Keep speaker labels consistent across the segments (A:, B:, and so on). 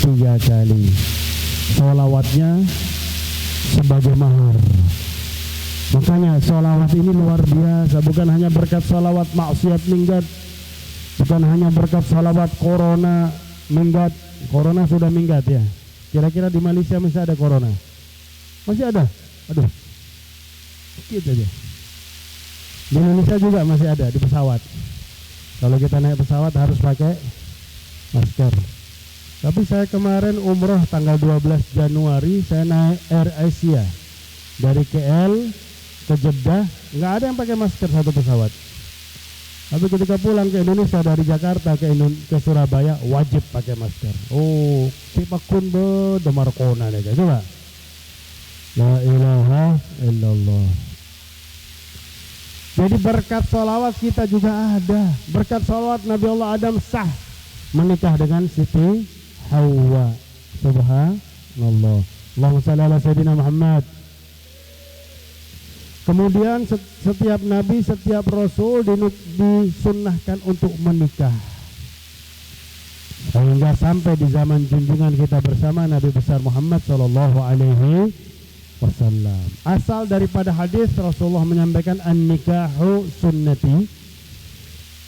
A: 3 kali. Sholawatnya sebagai mahar. Makanya sholawat ini luar biasa. Bukan hanya berkat sholawat maksiat minggat, bukan hanya berkat sholawat corona minggat. Corona sudah minggat ya. Kira-kira di Malaysia masih ada corona? Masih ada? Aduh, sedikit aja. Di Indonesia juga masih ada di pesawat. Kalau kita naik pesawat harus pakai masker. Tapi saya kemarin umroh tanggal 12 Januari, saya naik Air Asia dari KL ke Jeddah, nggak ada yang pakai masker satu pesawat. Tapi ketika pulang ke Indonesia dari Jakarta ke Surabaya wajib pakai masker. Oh, tipakun be demar kona nih, coba. La ilaha illallah. Jadi berkat sholawat kita juga ada. Berkat sholawat Nabi Allah Adam sah menikah dengan Siti Hawa. Subhanallah. Allahumma shalli ala Sayyidina Muhammad. Kemudian setiap nabi, setiap rasul disunnahkan untuk menikah. Sehingga sampai di zaman junjungan kita bersama Nabi besar Muhammad sallallahu alaihi wasallam. Asal daripada hadis Rasulullah menyampaikan an-nikahu sunnati.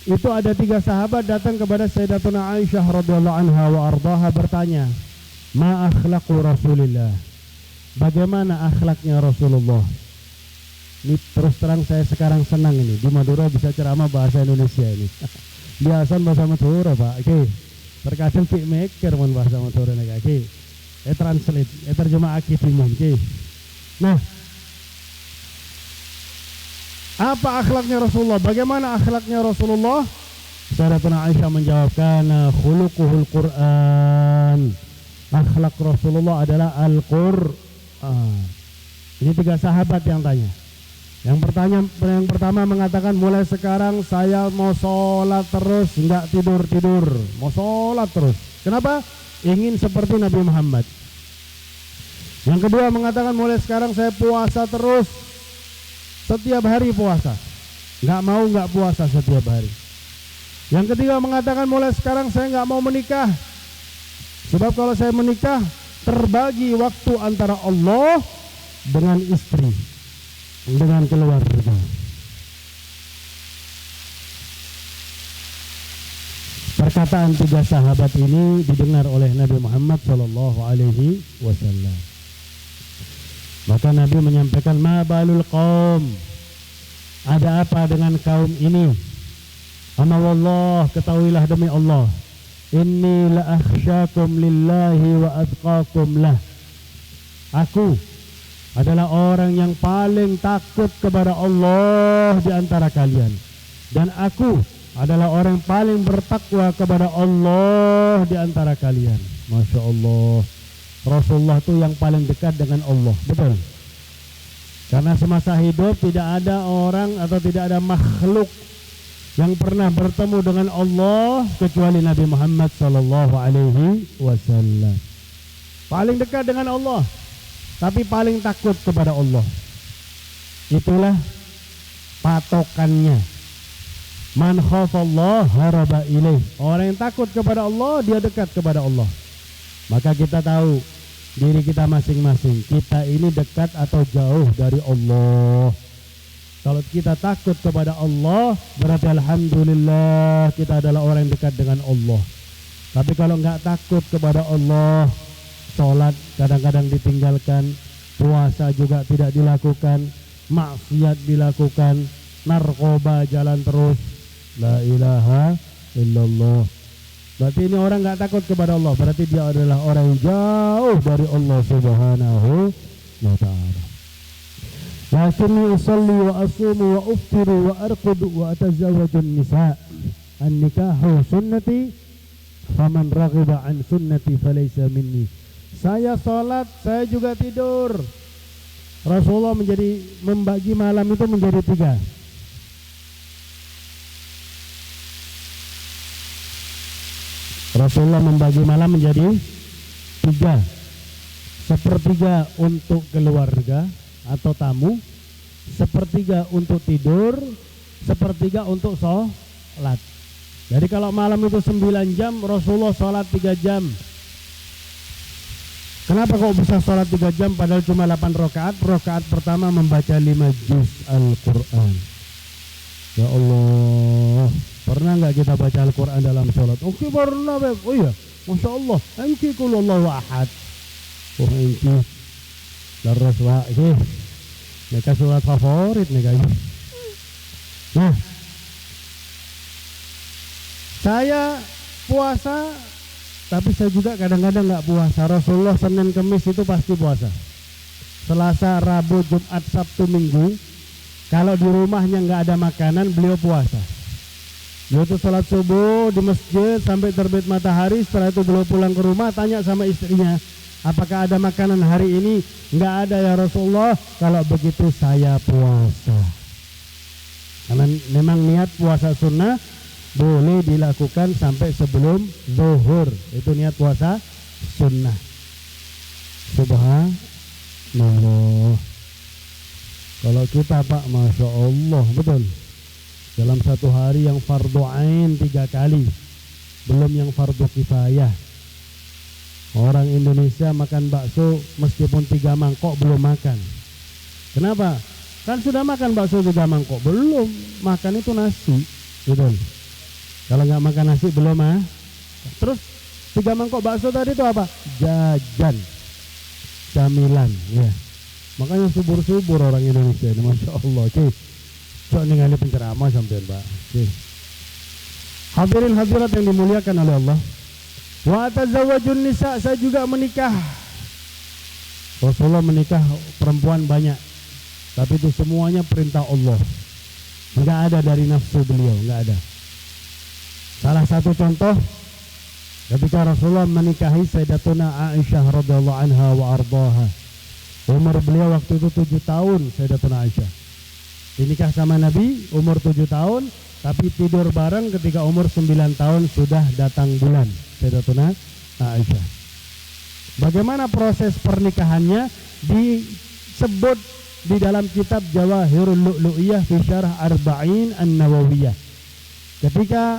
A: Itu ada 3 sahabat datang kepada Sayyidatuna Aisyah radhiyallahu anha wa ardaha bertanya, "Ma akhlaqu Rasulillah?" Bagaimana akhlaknya Rasulullah? Ini terus terang saya sekarang senang ini di Madura bisa ceramah bahasa Indonesia ini. Biasa bahasa Madura Pak. Oke. Terkadang pik maker mon bahasa Madura nih oke. Translate, terjemah akitimum. Oke. Nah, apa akhlaknya Rasulullah? Bagaimana akhlaknya Rasulullah? Sayyidatuna Aisyah menjawab, kana khuluquhul Quran. Akhlak Rasulullah adalah Al-Qur'an. Ini 3 sahabat yang tanya. Yang pertama mengatakan, mulai sekarang saya mau sholat terus, nggak tidur, mau sholat terus. Kenapa? Ingin seperti Nabi Muhammad. Yang kedua mengatakan, mulai sekarang saya puasa terus, setiap hari puasa, nggak puasa setiap hari. Yang ketiga mengatakan, mulai sekarang saya nggak mau menikah, sebab kalau saya menikah terbagi waktu antara Allah dengan istri, dengan keluarga. Perkataan 3 sahabat ini didengar oleh Nabi Muhammad sallallahu alaihi wasallam. Maka Nabi menyampaikan, ma balul qaum, ada apa dengan kaum ini? Ama wallah, ketahuilah demi Allah, inni la akhsyakum lillahi wa atqakum lah. Aku adalah orang yang paling takut kepada Allah di antara kalian, dan aku adalah orang paling bertakwa kepada Allah di antara kalian. Masya Allah, Rasulullah itu yang paling dekat dengan Allah, betul? Karena semasa hidup tidak ada orang atau tidak ada makhluk yang pernah bertemu dengan Allah kecuali Nabi Muhammad sallallahu alaihi wasallam. Paling dekat dengan Allah, tapi paling takut kepada Allah. Itulah patokannya. Man khafallah haraba ilaih. Orang yang takut kepada Allah, dia dekat kepada Allah. Maka kita tahu diri kita masing-masing, kita ini dekat atau jauh dari Allah. Kalau kita takut kepada Allah, berarti alhamdulillah kita adalah orang yang dekat dengan Allah. Tapi kalau enggak takut kepada Allah, sholat kadang-kadang ditinggalkan, puasa juga tidak dilakukan, maksiat dilakukan, narkoba jalan terus, la ilaha illallah. Berarti ini orang enggak takut kepada Allah, berarti dia adalah orang yang jauh dari Allah subhanahu wa ta'ala. Lakinni usalli wa asumu wa uftiru wa arqudu wa atazawwajun nisa. An-nikahu sunnati, faman raghiba an sunnati falaysa minni. Saya sholat, saya juga tidur. Rasulullah membagi malam itu menjadi 3. Rasulullah membagi malam menjadi 3. Sepertiga untuk keluarga atau tamu, sepertiga untuk tidur, sepertiga untuk sholat. Jadi kalau malam itu 9 jam, Rasulullah sholat 3 jam. Kenapa kok bisa sholat 3 jam padahal cuma 8 rakaat? Rakaat pertama membaca 5 juz Al-Quran. Ya Allah, pernah nggak kita baca Al-Quran dalam sholat? Oke, pernah Beb. Oh iya, Masya Allah. Enki kulullahu ahad. Oh enki laras wa mereka surat favorit nih kayaknya. Nah, saya puasa, tapi saya juga kadang-kadang nggak puasa. Rasulullah Senin Kemis itu pasti puasa. Selasa, Rabu, Jumat, Sabtu, Minggu, kalau di rumahnya nggak ada makanan, beliau puasa. Beliau itu sholat subuh di masjid sampai terbit matahari. Setelah itu beliau pulang ke rumah, tanya sama istrinya, apakah ada makanan hari ini? Nggak ada ya Rasulullah. Kalau begitu saya puasa. Karena memang niat puasa sunnah boleh dilakukan sampai sebelum zuhur. Itu niat puasa sunnah. Subhanallah. Kalau kita Pak, Masya Allah, betul. Dalam satu hari yang fardu ain 3 kali, belum yang fardu kifayah. Orang Indonesia makan bakso meskipun 3 mangkok belum makan. Kenapa? Kan sudah makan bakso 3 mangkok, belum makan itu nasi, betul. Kalau nggak makan nasi belum Terus 3 mangkok bakso tadi itu apa? Jajan, camilan, ya. Makanya subur-subur orang Indonesia ini, Masya Allah. So ningali penceramah sampean Pak. Hadirin hadirat yang dimuliakan oleh Allah. Wa tazawwajun nisa, saya juga menikah. Rasulullah menikah perempuan banyak, tapi itu semuanya perintah Allah. Enggak ada dari nafsu beliau, enggak ada. Salah satu contoh ketika Rasulullah menikahi Sayyidatuna Aisyah radhiyallahu anha wa ardhaha. Umur beliau waktu itu 7 tahun Sayyidatuna Aisyah. Dinikah sama Nabi umur 7 tahun, tapi tidur bareng ketika umur 9 tahun sudah datang bulan Sayyidatuna Aisyah. Bagaimana proses pernikahannya disebut di dalam kitab Jawahirul Lu'lu'iyah fi Syarah Arba'in An-Nawawiyah. Ketika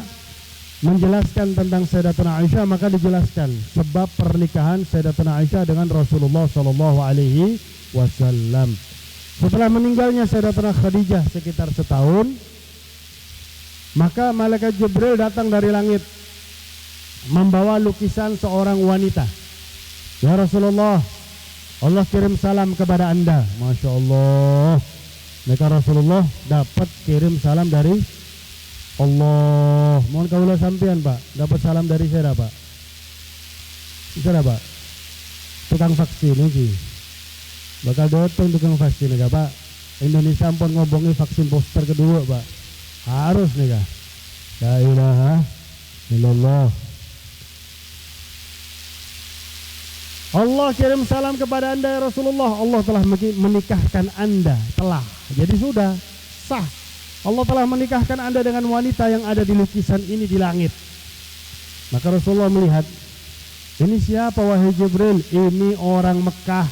A: menjelaskan tentang Sayyidatuna Aisyah, maka dijelaskan sebab pernikahan Sayyidatuna Aisyah dengan Rasulullah sallallahu alaihi wasallam. Setelah meninggalnya Sayyidatuna Khadijah sekitar setahun, maka malaikat Jibril datang dari langit membawa lukisan seorang wanita. Ya Rasulullah, Allah kirim salam kepada Anda. Masya Allah. Maka Rasulullah dapat kirim salam dari Allah. Mohon kaulah sampean Pak, dapat salam dari saya Pak. Bisa Pak? Tukang vaksin ini. Bakal datang tukang vaksin nih Pak. Indonesia pun ngobongi vaksin booster kedua Pak. Harus nih Kak. La ilaha illallah. Allah kirim salam kepada Anda ya Rasulullah. Allah telah menikahkan Anda. Telah. Jadi sudah sah. Allah telah menikahkan Anda dengan wanita yang ada di lukisan ini di langit. Maka Rasulullah melihat, ini siapa wahai Jibril? Ini orang Mekah.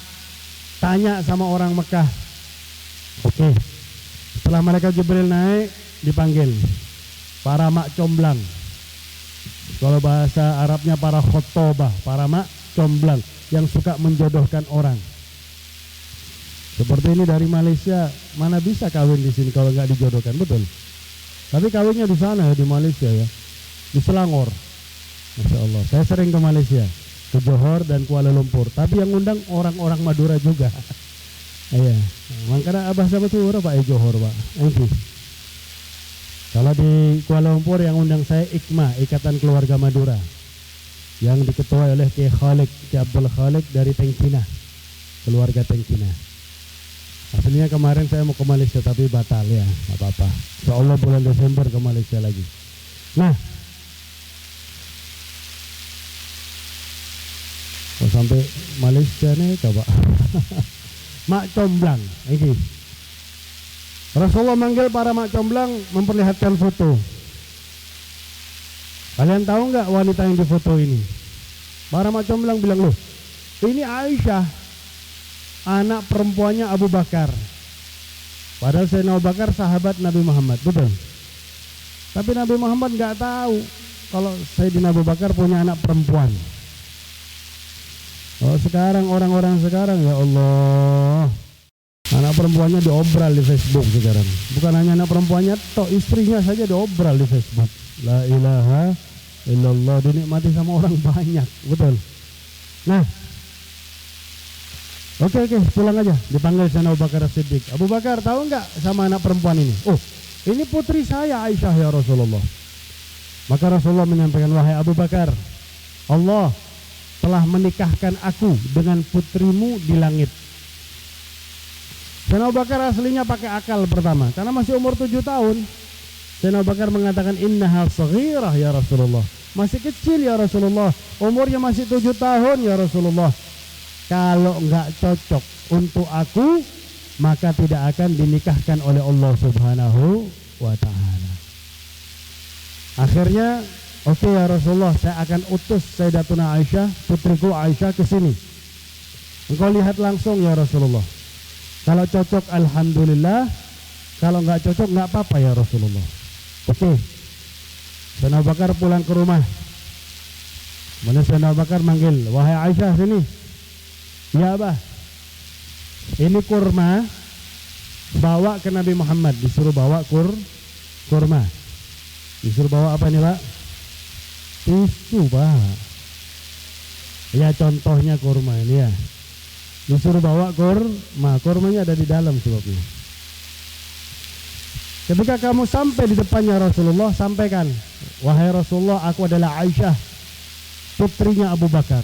A: Tanya sama orang Mekah. Oke. Setelah malaikat Jibril naik, dipanggil para mak comblang. Kalau bahasa Arabnya para khotobah, para mak comblang yang suka menjodohkan orang. Seperti ini dari Malaysia, mana bisa kawin di sini kalau nggak dijodohkan, betul? Tapi kawinnya di sana ya, di Malaysia ya, di Selangor. Masya Allah, saya sering ke Malaysia, ke Johor dan Kuala Lumpur. Tapi yang undang orang-orang Madura juga. Iya, makanya abah sama tuh Pak Johor Pak. Kalau di Kuala Lumpur yang undang saya IKMA, Ikatan Keluarga Madura, yang diketuai oleh Ki Khalik, Ki Abdul Khalik dari Tengkina, keluarga Tengkina. Aslinya kemarin saya mau ke Malaysia tapi batal ya, nggak apa-apa. Insyaallah bulan Desember ke Malaysia lagi. Nah, kalau sampai Malaysia nih coba. Mak comblang, ini. Rasulullah manggil para mak comblang memperlihatkan foto. Kalian tahu nggak wanita yang difoto ini? Para mak comblang bilang, loh, ini Aisyah, anak perempuannya Abu Bakar. Padahal Sayyidina Abu Bakar sahabat Nabi Muhammad, betul. Tapi Nabi Muhammad nggak tahu kalau Sayyidina Abu Bakar punya anak perempuan. Oh sekarang orang-orang sekarang ya Allah, anak perempuannya diobral di Facebook sekarang. Bukan hanya anak perempuannya, toh istrinya saja diobral di Facebook. La ilaha illallah, dinikmati sama orang banyak, betul. Nah, oke, pulang aja. Dipanggil Sayyidina Abu Bakar As-Siddiq. Abu Bakar tahu nggak sama anak perempuan ini? Oh, ini putri saya Aisyah ya Rasulullah. Maka Rasulullah menyampaikan, wahai Abu Bakar, Allah telah menikahkan aku dengan putrimu di langit. Sayyidina Abu Bakar aslinya pakai akal pertama, karena masih umur 7 tahun. Sayyidina Abu Bakar mengatakan, innaha saghirah ya Rasulullah. Masih kecil ya Rasulullah, umurnya masih 7 tahun ya Rasulullah. Kalau enggak cocok untuk aku, maka tidak akan dinikahkan oleh Allah Subhanahu wa ta'ala. Akhirnya, oke ya Rasulullah, saya akan utus Sayyidatuna Aisyah, putriku Aisyah ke sini. Engkau lihat langsung ya Rasulullah. Kalau cocok alhamdulillah, kalau enggak cocok enggak apa-apa ya Rasulullah. Oke. Sayyidina Abu Bakar pulang ke rumah. Kemudian Sayyidina Abu Bakar manggil, wahai Aisyah sini. Ya Abah, ini kurma, bawa ke Nabi Muhammad. Disuruh bawa kurma. Disuruh bawa apa nih Pak? Tisu Pak. Ya contohnya kurma ini ya. Disuruh bawa kurma. Kurmanya ada di dalam sebabnya. Ketika kamu sampai di depannya Rasulullah, sampaikan, wahai Rasulullah, aku adalah Aisyah, putrinya Abu Bakar.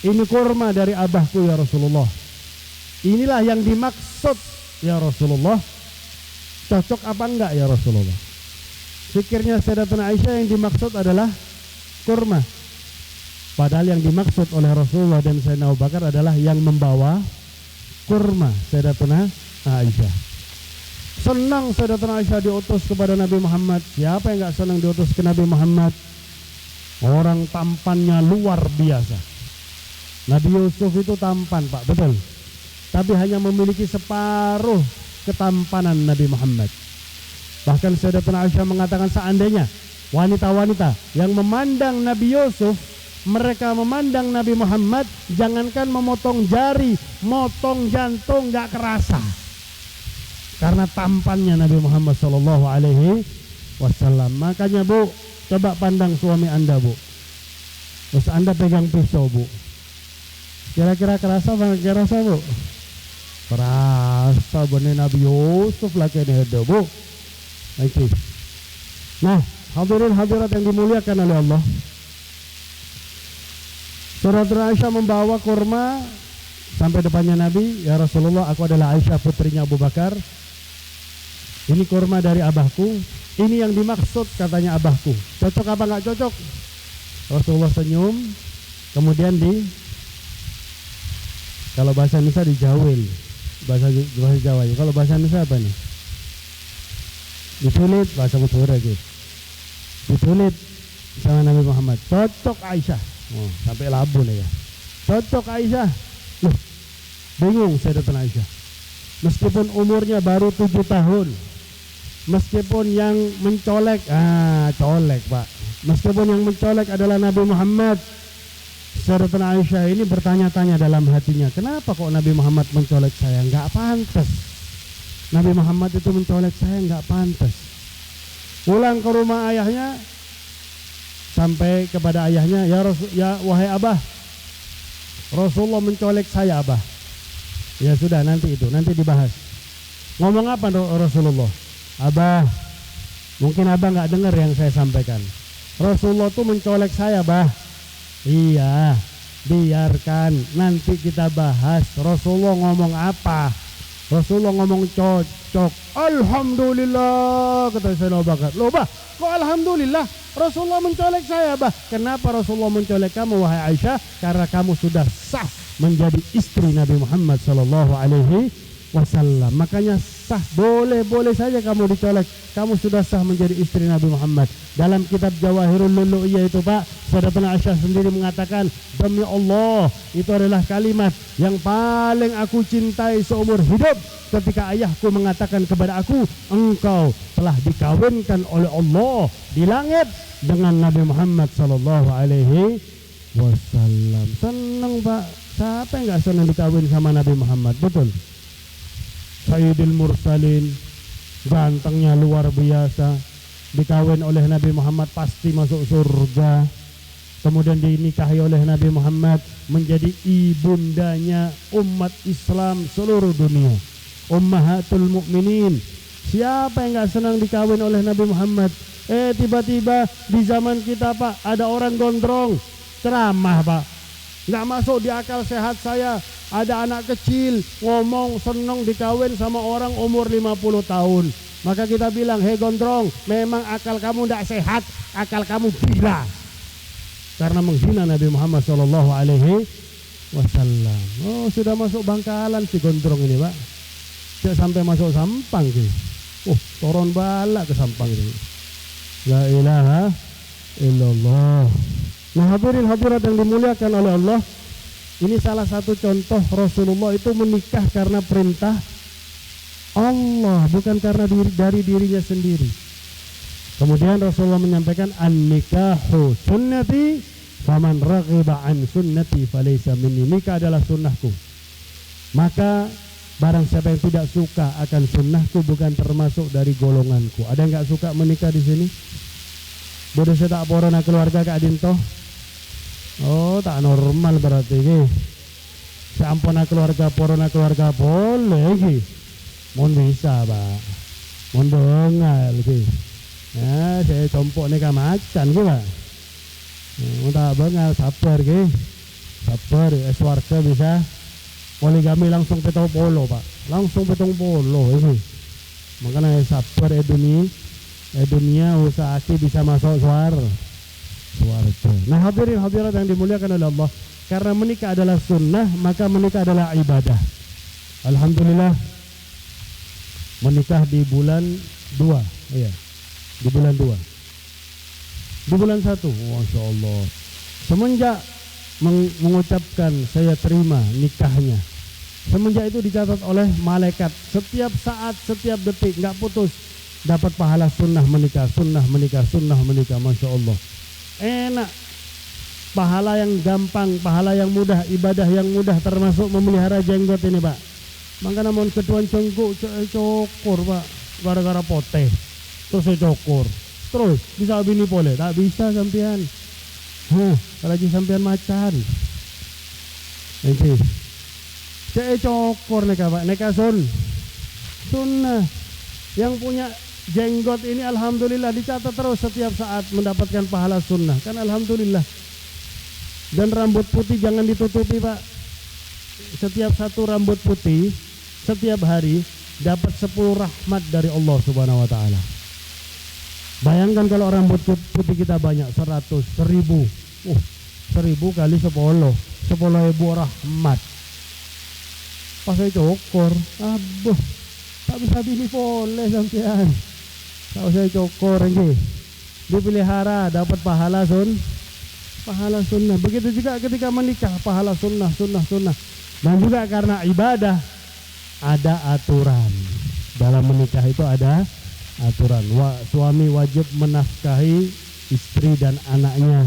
A: Ini kurma dari abahku ya Rasulullah. Inilah yang dimaksud ya Rasulullah. Cocok apa enggak ya Rasulullah? Pikirnya Sayyidatuna Aisyah yang dimaksud adalah kurma. Padahal yang dimaksud oleh Rasulullah dan Sayyidina Abu Bakar adalah yang membawa kurma, Sayyidatuna Aisyah. Senang Sayyidatuna Aisyah diutus kepada Nabi Muhammad. Siapa yang enggak senang diutus ke Nabi Muhammad? Orang tampannya luar biasa. Nabi Yusuf itu tampan Pak, betul. Tapi hanya memiliki separuh ketampanan Nabi Muhammad. Bahkan Sayyidatuna Aisyah mengatakan seandainya wanita-wanita yang memandang Nabi Yusuf, mereka memandang Nabi Muhammad, jangankan memotong jari, motong jantung gak kerasa. Karena tampannya Nabi Muhammad SAW. Makanya Bu, coba pandang suami Anda Bu. Terus Anda pegang pisau Bu. Kira-kira kerasa apa nggak kerasa Bu? Kerasa bener Nabi Yusuf lagi ini ada Bu. Oke. Nah, hadirin hadirat yang dimuliakan oleh Allah. Sayyidatuna Aisyah membawa kurma sampai depannya Nabi. Ya Rasulullah, aku adalah Aisyah putrinya Abu Bakar. Ini kurma dari abahku. Ini yang dimaksud katanya abahku. Cocok apa nggak cocok? Rasulullah senyum. Kemudian kalau bahasa Indonesia dijawil, bahasa Jawa. Kalau bahasa Indonesia apa nih? Ditulit, bahasa Madura gitu. Ditulit sama Nabi Muhammad. Cocok Aisyah. Oh, sampai labu nih ya. Cocok Aisyah. Loh, bingung Sayyidatuna Aisyah. Meskipun umurnya baru 7 tahun. Meskipun yang mencolek, colek Pak. Meskipun yang mencolek adalah Nabi Muhammad, Sayyidatuna Aisyah ini bertanya-tanya dalam hatinya, kenapa kok Nabi Muhammad mencolek saya? Enggak pantas. Nabi Muhammad itu mencolek saya, enggak pantas. Pulang ke rumah ayahnya, sampai kepada ayahnya, ya wahai Abah, Rasulullah mencolek saya Abah. Ya sudah, nanti dibahas. Ngomong apa Rasulullah? Abah, mungkin Abah enggak dengar yang saya sampaikan. Rasulullah tuh mencolek saya Abah. Iya, biarkan nanti kita bahas. Rasulullah ngomong apa? Rasulullah ngomong cocok. Alhamdulillah, kata Sayyidina Abu Bakar. Loh Bah, kok alhamdulillah? Rasulullah mencolek saya Bah. Kenapa Rasulullah mencolek kamu wahai Aisyah? Karena kamu sudah sah menjadi istri Nabi Muhammad SAW. Makanya sah, boleh saja kamu dicolek. Kamu sudah sah menjadi istri Nabi Muhammad. Dalam kitab Jawahirul Lulu'iyah itu Pak, Sayyidatuna Aisyah sendiri mengatakan, demi Allah, itu adalah kalimat yang paling aku cintai seumur hidup. Ketika ayahku mengatakan kepada aku, engkau telah dikawinkan oleh Allah di langit dengan Nabi Muhammad SAW. wasallam. Seneng Pak, siapa yang gak senang dikawin sama Nabi Muhammad, betul? Sayyidil Mursalin, gantengnya luar biasa, dikawin oleh Nabi Muhammad pasti masuk surga. Kemudian dinikahi oleh Nabi Muhammad, menjadi ibundanya umat Islam seluruh dunia, ummahatul mukminin. Siapa yang gak senang dikawin oleh Nabi Muhammad? Tiba-tiba di zaman kita Pak, ada orang gondrong ceramah Pak, gak masuk di akal sehat saya. Ada anak kecil ngomong senang dikawin sama orang umur 50 tahun. Maka kita bilang, hei gondrong, memang akal kamu gak sehat, akal kamu gila, karena menghina Nabi Muhammad SAW. Oh, sudah masuk Bangkalan si gondrong ini Pak, tidak sampai masuk Sampang sih. Turun bala ke Sampang ini. La ilaha illallah. Nah hadirin hadirat yang dimuliakan oleh Allah, ini salah satu contoh Rasulullah itu menikah karena perintah Allah, bukan karena dari dirinya sendiri. Kemudian Rasulullah menyampaikan, an-nikahu sunnati faman raghiba an sunnati falaysa minni. Nikah adalah sunnahku, maka barang siapa yang tidak suka akan sunnahku bukan termasuk dari golonganku. Ada yang nggak suka menikah di sini? Bodoh saya tak porona keluarga Kak Dinto. Oh, tak normal berarti ini. Seampuna keluarga porona keluarga boleh ini. Mohon bisa Pak, mohon dengar lagi. Nah, saya compok nikah macan gitu Pak. Tak bengal sabar gitu. Sabar, warga bisa. Poligami langsung petong polo Pak, langsung petong polo ini. Makanya sabar dunia usaha bisa masuk suara. Nah hadirin hadirat yang dimuliakan oleh Allah, karena menikah adalah sunnah, maka menikah adalah ibadah. Alhamdulillah menikah di bulan 2, iya, di bulan 2, di bulan 1, Masya Allah. Semenjak mengucapkan saya terima nikahnya, semenjak itu dicatat oleh malaikat setiap saat, setiap detik, nggak putus, dapat pahala sunnah menikah, sunnah menikah, sunnah menikah. Masya Allah, enak, pahala yang gampang, pahala yang mudah, ibadah yang mudah, termasuk memelihara jenggot ini Pak. Makanya mohon ketuan cengkuk cokor Pak, gara-gara poteh terus saya cokor, terus bisa bini boleh, tak bisa sampean. Lagi sampean macan. Ini saya cokor neka Pak, neka sunnah. Yang punya jenggot ini alhamdulillah dicatat terus setiap saat mendapatkan pahala sunnah, kan alhamdulillah. Dan rambut putih jangan ditutupi Pak. Setiap satu rambut putih setiap hari dapat 10 rahmat dari Allah Subhanahu wa taala. Bayangkan kalau rambut putih kita banyak, 100, 1000. 1000 kali 10 10.000 rahmat. Pas saya cokor, aduh, tak bisa bini boleh sampean. Kalau saya cokor ini dipelihara dapat pahala sunnah. Begitu juga ketika menikah, pahala sunnah. Dan juga karena ibadah ada aturan. Dalam menikah itu ada aturan. Suami wajib menafkahi istri dan anaknya.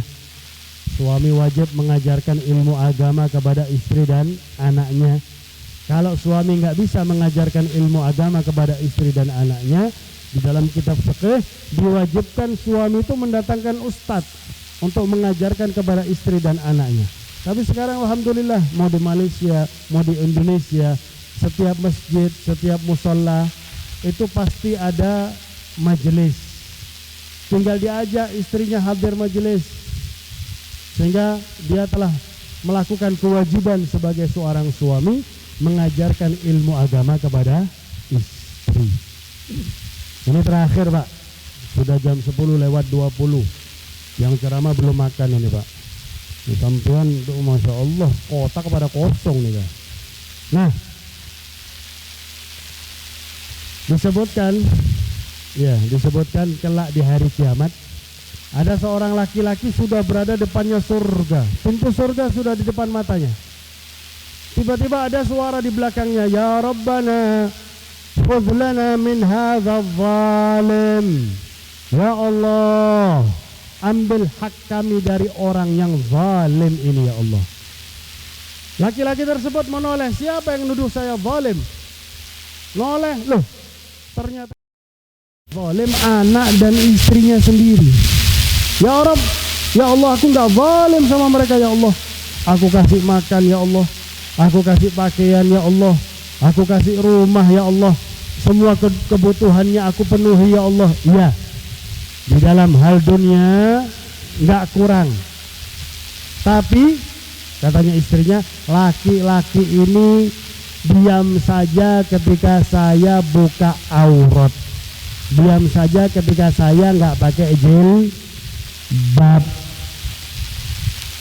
A: Suami wajib mengajarkan ilmu agama kepada istri dan anaknya. Kalau suami nggak bisa mengajarkan ilmu agama kepada istri dan anaknya, di dalam kitab fikih diwajibkan suami itu mendatangkan ustadz untuk mengajarkan kepada istri dan anaknya. Tapi sekarang alhamdulillah, mau di Malaysia, mau di Indonesia, setiap masjid, setiap musola itu pasti ada majelis. Tinggal diajak istrinya hadir majelis, sehingga dia telah melakukan kewajiban sebagai seorang suami mengajarkan ilmu agama kepada istri. Ini terakhir Pak, sudah jam 10 lewat 20. Yang ceramah belum makan ini Pak. Ini sampean itu Masya Allah, kotak pada kosong nih Pak. Nah, disebutkan kelak di hari kiamat ada seorang laki-laki sudah berada depannya surga, pintu surga sudah di depan matanya. Tiba-tiba ada suara di belakangnya, ya Rabbana khudh lana min hadzal zalim. Ya Allah, ambil hak kami dari orang yang zalim ini ya Allah. Laki-laki tersebut menoleh, siapa yang nuduh saya zalim? Noleh, loh ternyata zalim anak dan istrinya sendiri. Ya Rabb, ya Allah, aku nggak zalim sama mereka ya Allah. Aku kasih makan ya Allah, aku kasih pakaian ya Allah, aku kasih rumah ya Allah, semua kebutuhannya aku penuhi ya Allah. Iya, di dalam hal dunia nggak kurang. Tapi katanya istrinya, laki-laki ini diam saja ketika saya buka aurat, diam saja ketika saya nggak pakai jilbab.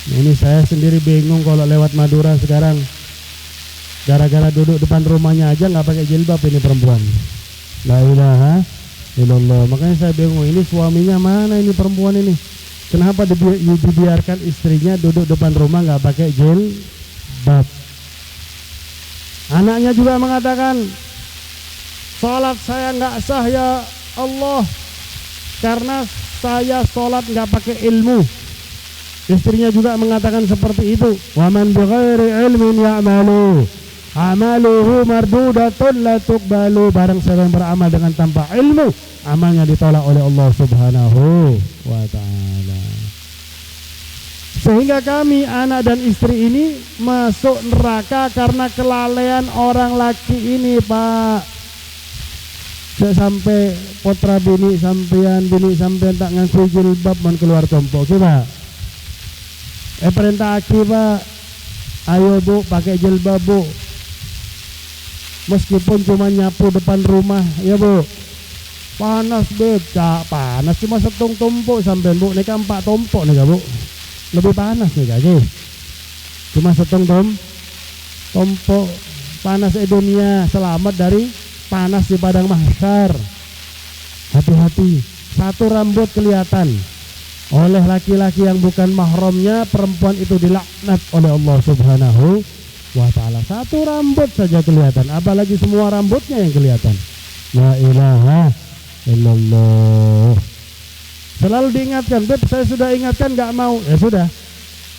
A: Ini saya sendiri bingung kalau lewat Madura sekarang, gara-gara duduk depan rumahnya aja nggak pakai jilbab ini perempuan. La ilaha illallah. Makanya saya bingung, ini suaminya mana ini perempuan ini? Kenapa dibiarkan istrinya duduk depan rumah nggak pakai jilbab? Anaknya juga mengatakan, sholat saya nggak sah ya Allah, karena saya sholat nggak pakai ilmu. Istrinya juga mengatakan seperti itu. Wa man bighairi ilmin ya'malu amaluhu mardudatun la tuqbalu. Barang siapa yang beramal dengan tanpa ilmu, amalnya ditolak oleh Allah Subhanahu wa ta'ala. Sehingga kami, anak dan istri ini, masuk neraka karena kelalaian orang laki ini, Pak. Sampai potra bini sampean tak ngaku jilbab mon keluar tompok, Pak. Perintah aki, Pak, ayo Bu pakai jilbab Bu, meskipun cuma nyapu depan rumah ya Bu. Panas becak, panas cuma setung tumpuk sampean Bu, nih kan 4 tumpuk nih Bu, lebih panas nih kaki, cuma setung tumpuk. Panas dunia, selamat dari panas di padang mahsyar. Hati-hati, satu rambut kelihatan oleh laki-laki yang bukan mahramnya, perempuan itu dilaknat oleh Allah Subhanahu wa ta'ala. Satu rambut saja kelihatan, apalagi semua rambutnya yang kelihatan. La ilaha illallah. Selalu diingatkan, Beb, saya sudah ingatkan nggak mau. Ya sudah,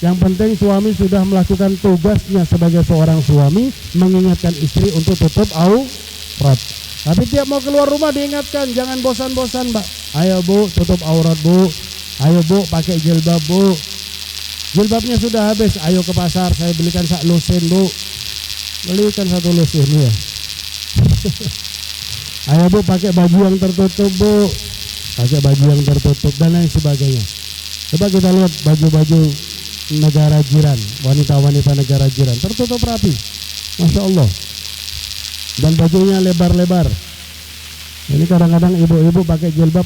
A: yang penting suami sudah melakukan tugasnya sebagai seorang suami, mengingatkan istri untuk tutup aurat. Tapi tiap mau keluar rumah diingatkan, jangan bosan-bosan, Mbak. Ayo Bu, tutup aurat Bu. Ayo Bu, pakai jilbab Bu. Jilbabnya sudah habis, ayo ke pasar, saya belikan sak lusin Bu. Belikan 1 lusin ya. Ayo Bu, pakai baju yang tertutup Bu. Pakai baju yang tertutup dan lain sebagainya. Coba kita lihat baju-baju negara jiran, wanita-wanita negara jiran, tertutup rapi, Masya Allah. Dan bajunya lebar-lebar. Ini kadang-kadang ibu-ibu pakai jilbab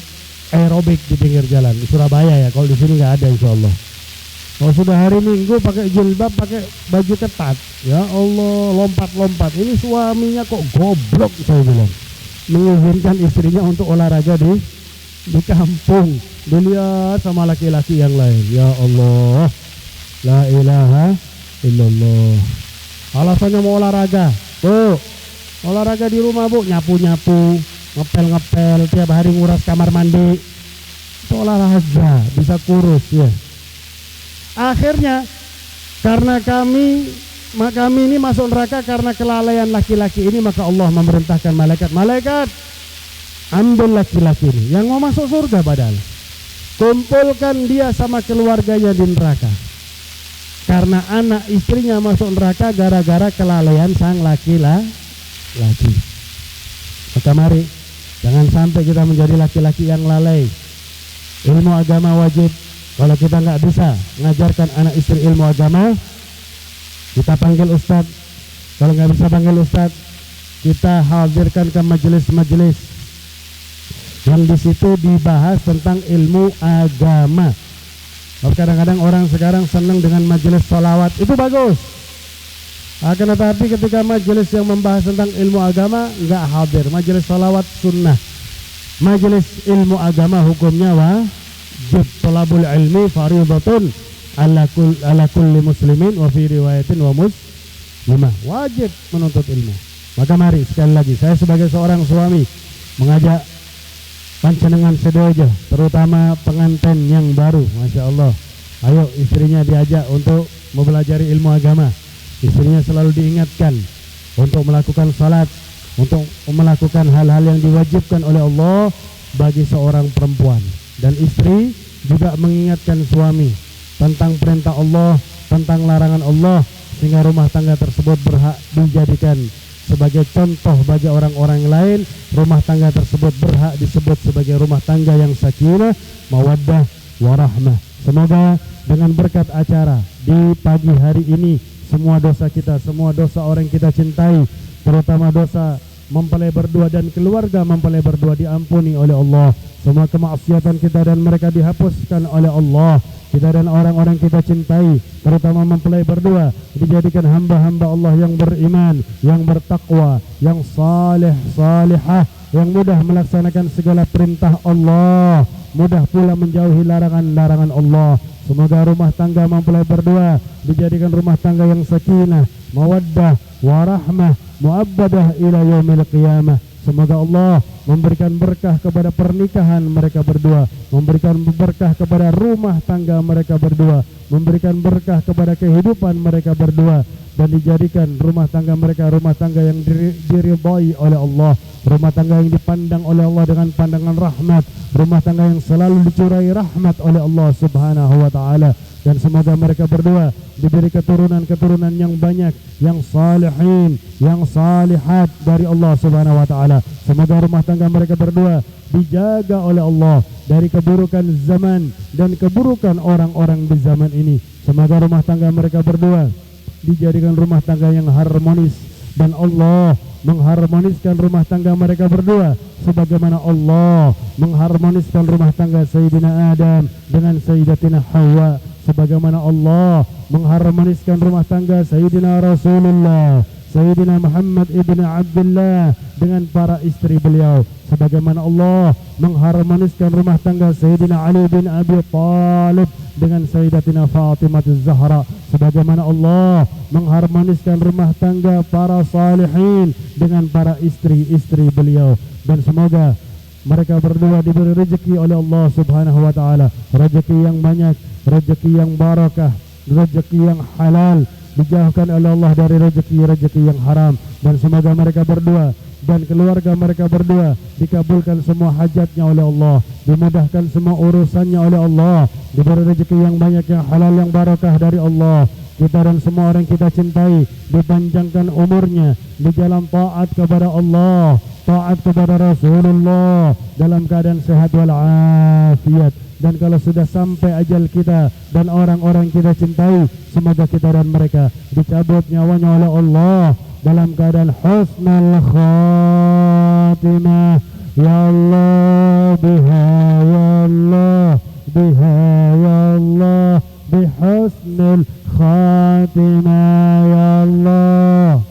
A: aerobik di pinggir jalan di Surabaya ya, kalau di sini nggak ada insya Allah. Kalau sudah hari Minggu pakai jilbab, pakai baju ketat, ya Allah, lompat-lompat. Ini suaminya kok goblok, saya bilang, mengizinkan istrinya untuk olahraga di kampung, dilihat sama laki-laki yang lain. Ya Allah, la ilaha illallah. Alasannya mau olahraga, Bu, olahraga di rumah Bu, nyapu-nyapu, ngepel-ngepel, tiap hari nguras kamar mandi, itu olahraga, bisa kurus ya. Akhirnya karena kami ini masuk neraka karena kelalaian laki-laki ini, maka Allah memerintahkan malaikat, ambil laki-laki ini yang mau masuk surga, padahal kumpulkan dia sama keluarganya di neraka, karena anak istrinya masuk neraka gara-gara kelalaian sang laki-laki. Maka mari, jangan sampai kita menjadi laki-laki yang lalai. Ilmu agama wajib. Kalau kita nggak bisa mengajarkan anak istri ilmu agama, kita panggil ustadz. Kalau nggak bisa panggil ustadz, kita hadirkan ke majelis-majelis yang di situ dibahas tentang ilmu agama. Kadang-kadang orang sekarang senang dengan majelis sholawat, itu bagus. Akan tetapi ketika majelis yang membahas tentang ilmu agama nggak hadir, majelis sholawat sunnah, majelis ilmu agama hukumnya wajib. Thalabul ilmi fardhatun ala kulli muslimin wa fi riwayatin wa muslimah. Wajib menuntut ilmu. Maka mari sekali lagi, saya sebagai seorang suami mengajak pancenengan sedoyo, terutama pengantin yang baru, Masya Allah. Ayo istrinya diajak untuk mempelajari ilmu agama. Istrinya selalu diingatkan untuk melakukan salat, untuk melakukan hal-hal yang diwajibkan oleh Allah bagi seorang perempuan. Dan istri juga mengingatkan suami tentang perintah Allah, tentang larangan Allah, sehingga rumah tangga tersebut berhak dijadikan sebagai contoh bagi orang-orang lain. Rumah tangga tersebut berhak disebut sebagai rumah tangga yang sakinah, mawaddah, warahmah. Semoga dengan berkat acara di pagi hari ini, semua dosa kita, semua dosa orang kita cintai, terutama dosa mempelai berdua dan keluarga mempelai berdua, diampuni oleh Allah. Semua kemaksiatan kita dan mereka dihapuskan oleh Allah. Kita dan orang-orang kita cintai, terutama mempelai berdua, dijadikan hamba-hamba Allah yang beriman, yang bertakwa, yang saleh, salihah, yang mudah melaksanakan segala perintah Allah, mudah pula menjauhi larangan-larangan Allah. Semoga rumah tangga mempelai berdua dijadikan rumah tangga yang sakinah, mawaddah, warahmah, muabbadah ila yaumil qiyamah. Semoga Allah memberikan berkah kepada pernikahan mereka berdua, memberikan berkah kepada rumah tangga mereka berdua, memberikan berkah kepada kehidupan mereka berdua, dan dijadikan rumah tangga mereka rumah tangga yang diridhai oleh Allah, rumah tangga yang dipandang oleh Allah dengan pandangan rahmat, rumah tangga yang selalu dicurai rahmat oleh Allah Subhanahu wa taala. Dan semoga mereka berdua diberi keturunan-keturunan yang banyak, yang salihin, yang salihat dari Allah Subhanahu wa taala. Semoga rumah tangga mereka berdua dijaga oleh Allah dari keburukan zaman dan keburukan orang-orang di zaman ini. Semoga rumah tangga mereka berdua dijadikan rumah tangga yang harmonis, dan Allah mengharmoniskan rumah tangga mereka berdua sebagaimana Allah mengharmoniskan rumah tangga Sayyidina Adam dengan Sayyidatina Hawa, sebagaimana Allah mengharmoniskan rumah tangga Sayyidina Rasulullah, Sayyidina Muhammad ibn Abdullah dengan para istri beliau, sebagaimana Allah mengharmoniskan rumah tangga Sayyidina Ali bin Abi Thalib dengan Sayyidatina Fatimah Az-Zahra, sebagaimana Allah mengharmoniskan rumah tangga para salihin dengan para istri-istri beliau. Dan semoga mereka berdua diberi rezeki oleh Allah Subhanahu wa taala, rezeki yang banyak, rezeki yang barakah, rezeki yang halal, dijauhkan oleh Allah dari rezeki-rezeki yang haram. Dan semoga mereka berdua dan keluarga mereka berdua dikabulkan semua hajatnya oleh Allah, dimudahkan semua urusannya oleh Allah, diberi rezeki yang banyak, yang halal, yang barakah dari Allah. Kita dan semua orang kita cintai dipanjangkan umurnya di jalan taat kepada Allah, taat kepada Rasulullah dalam keadaan sehat walafiat. Dan kalau sudah sampai ajal kita dan orang-orang kita cintai, semoga kita dan mereka dicabut nyawanya oleh Allah dalam keadaan husnul khatimah. Ya Allah biha, ya Allah biha, ya Allah bihusnul khatimah, ya Allah.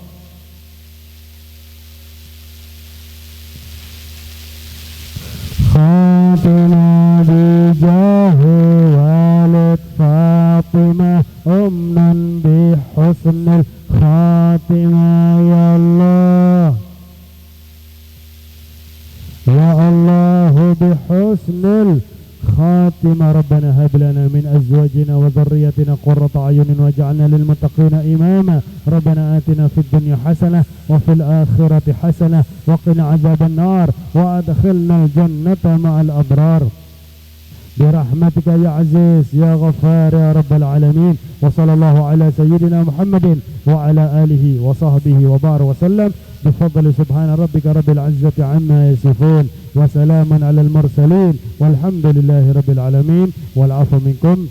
A: Khatimah bijahi walid Fatimah umnan bihusnul khatimah, ya Allah. Ya Allah bihusnul خاتمة. ربنا هب لنا من أزواجنا وذريتنا قرة أعين واجعلنا للمتقين إماما. ربنا آتنا في الدنيا حسنة وفي الآخرة حسنة وقنا عذاب النار وأدخلنا الجنة مع الأبرار برحمتك يا عزيز يا غفار يا رب العالمين. وصلى الله على سيدنا محمد وعلى آله وصحبه وبارك وسلم بفضل سبحان ربك رب العزة عما يصفون وسلام على المرسلين والحمد لله رب العالمين والعفو منكم.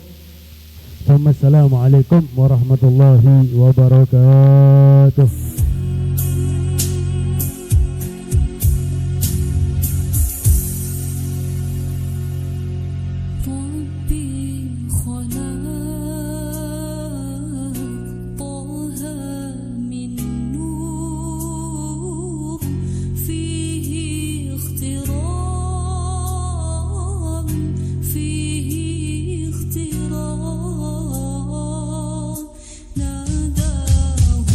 A: ثم السلام عليكم ورحمة الله وبركاته.
B: ناداه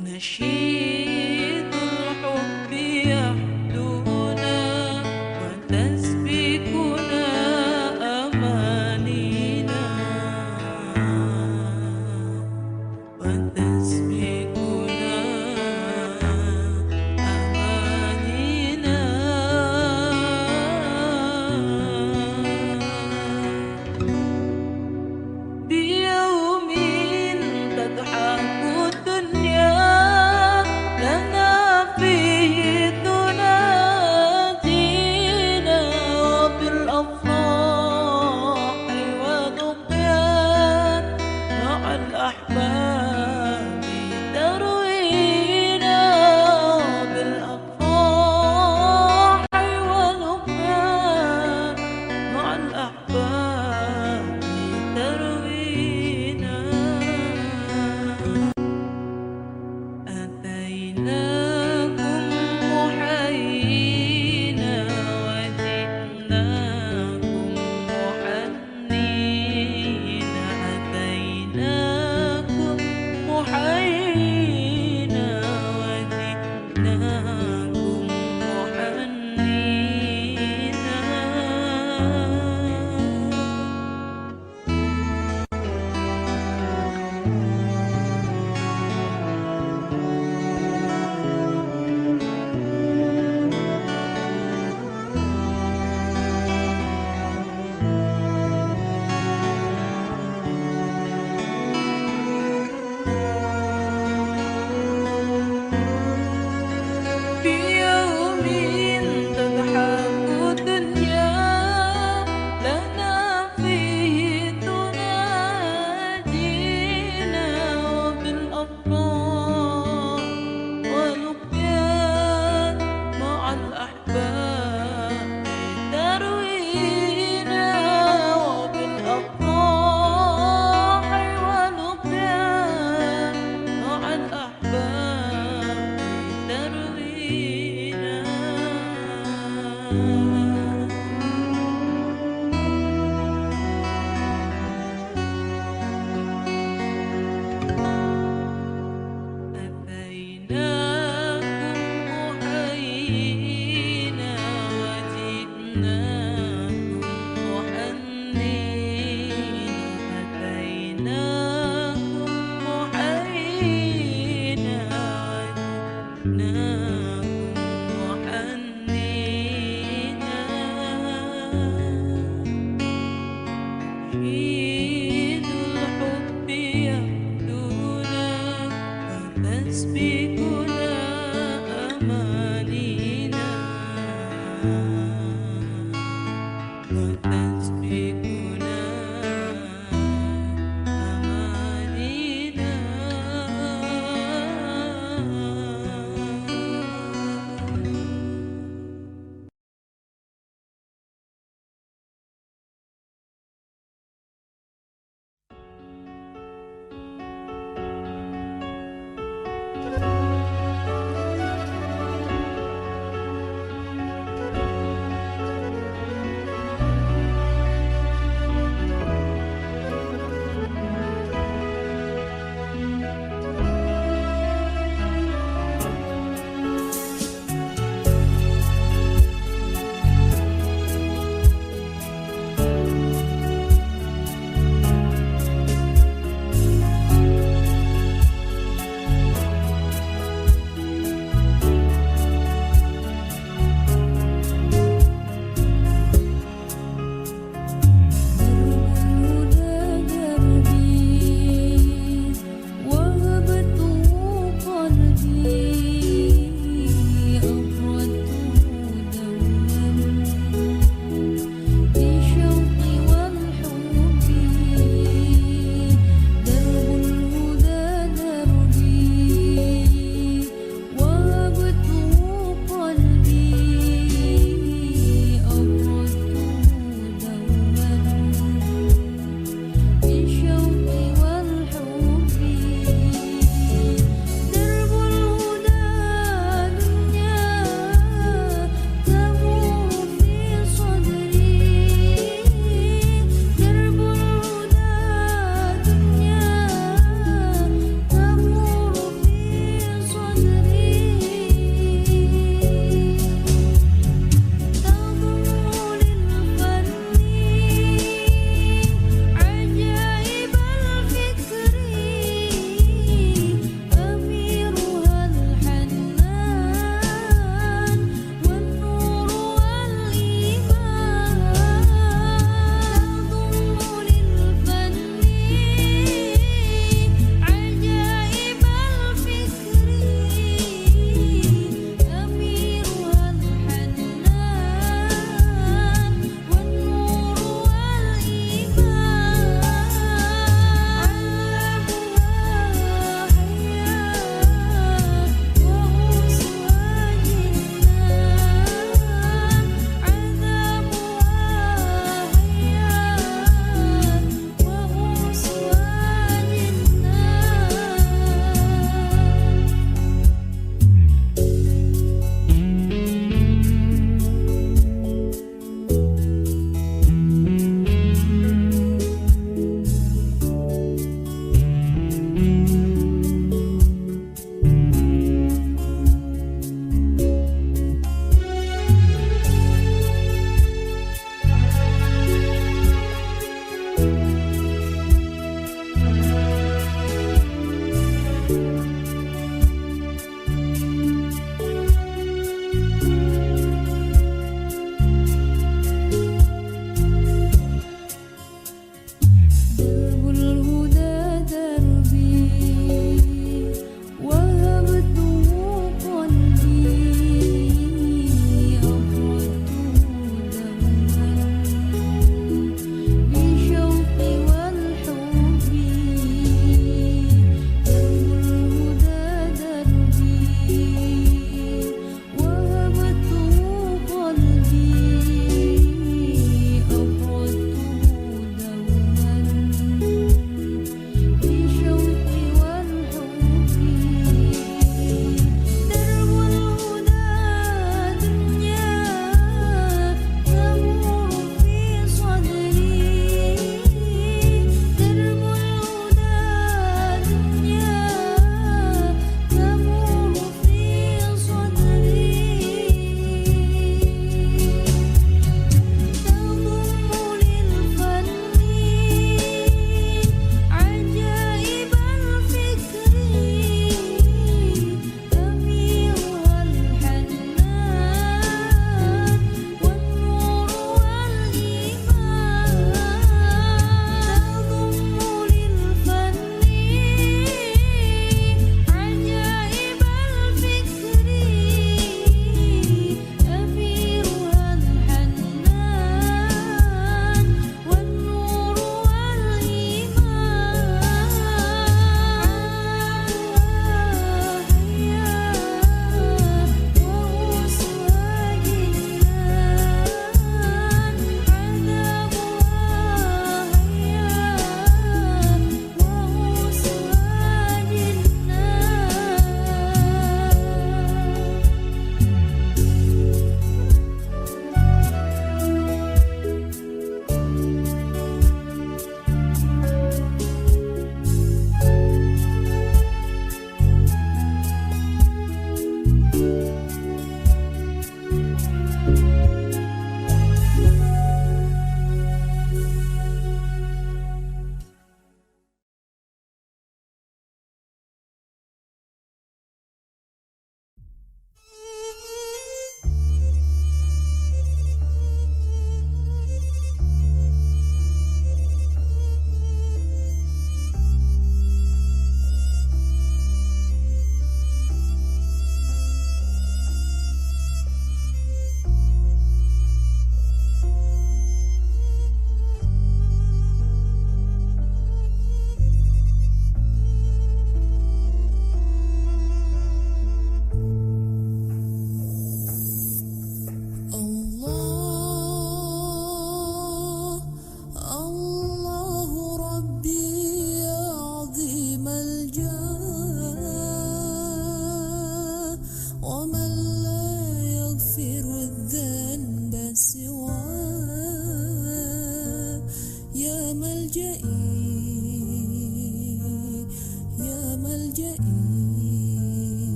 B: نشيد الحب يحدونا وتسبقنا أمانينا وتسبقنا أمانينا بيوم تضحك الدنيا لنا فيه تنادينا وبالأفراح والأطيان مع الأحباب تروينا وبالأفراح والأطيان مع الأحباب تروينا أتيناكم محيينا وجئناكم محنين أتيناكم محيينا وجئناكم بيوم تضحك الدنيا لنا فيه تنادينا وبالأفراح والأقيان مع الأحباب تروينا وبالأفراح والأقيان مع الأحباب تروينا أتيناكم محيينا وجئناكم محنين أتيناكم محيينا وجئناكم محنينا نشيد الحب يهدونا وتسبقنا أمانينا وتسبقنا أمانينا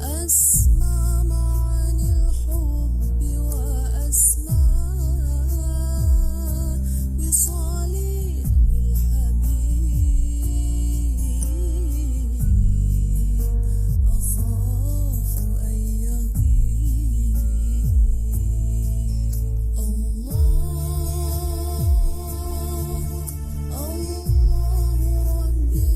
C: أسمع معاني الحب وأسمع وصالي للحبيب أخاف أن يغيب الله ربي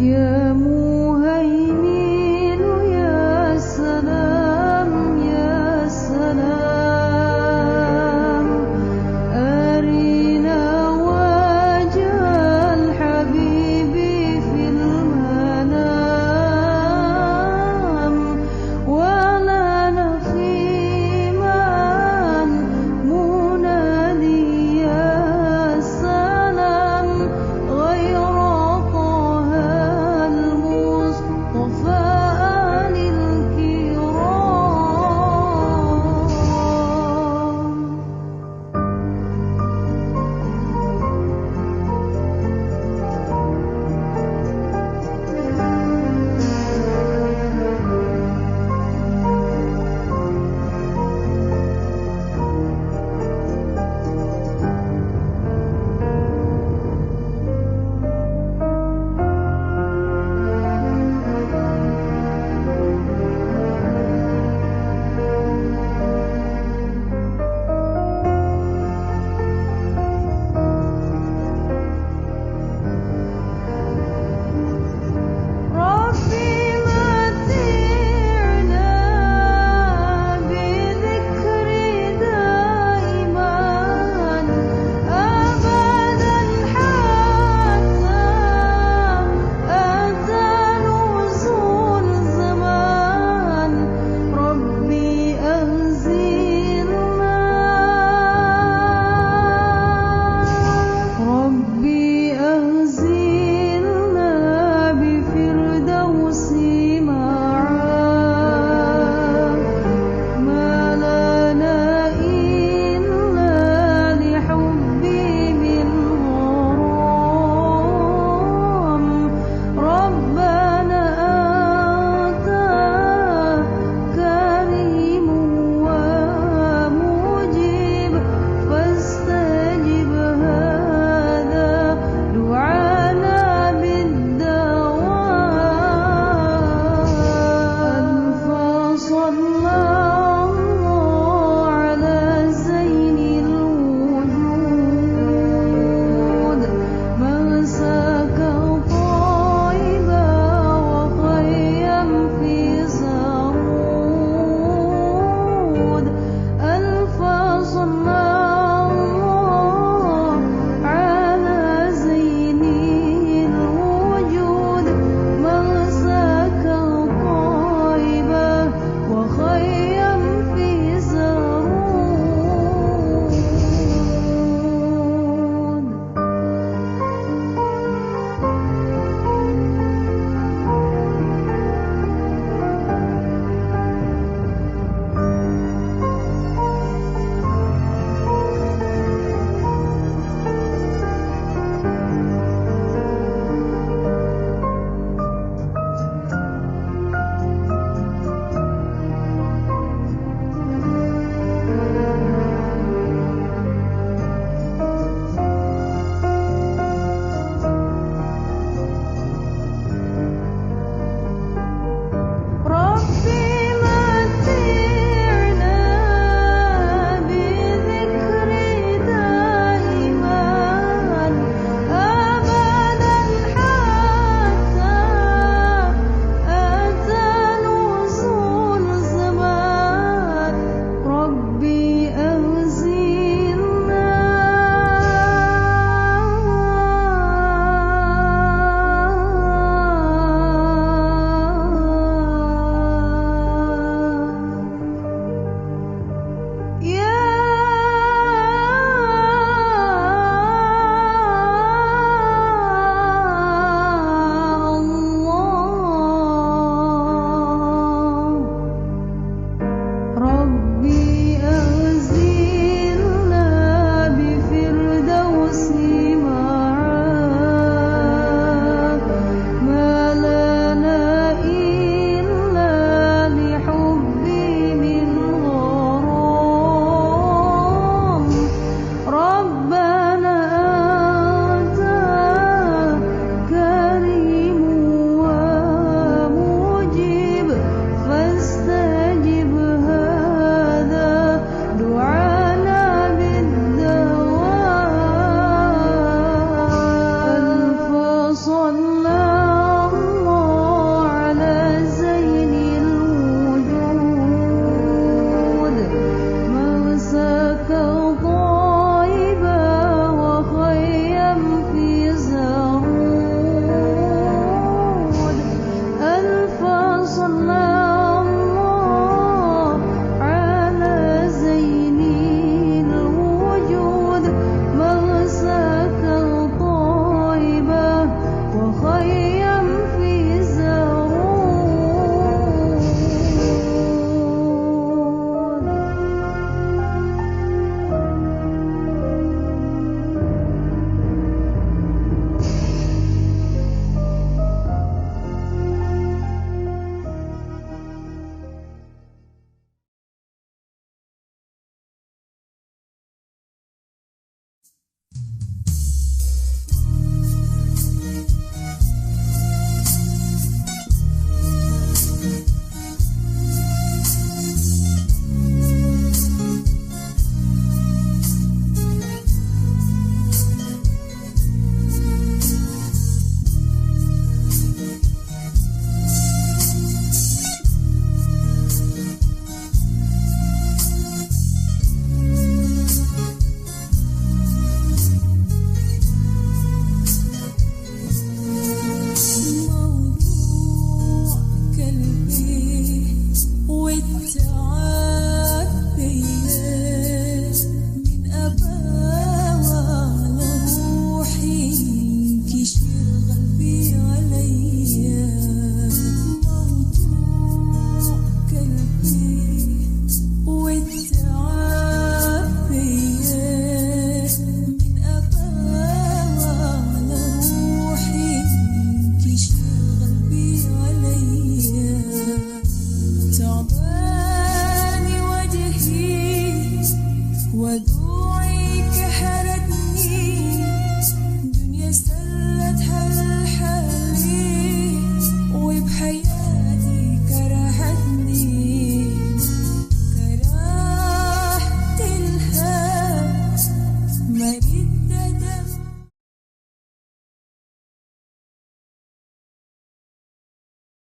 D: يا مهيمن يا سلام يا سلام أرنا وجه الحبيب في المنام ولا نخفي معا منادي يا سلام غير طه
C: تعبان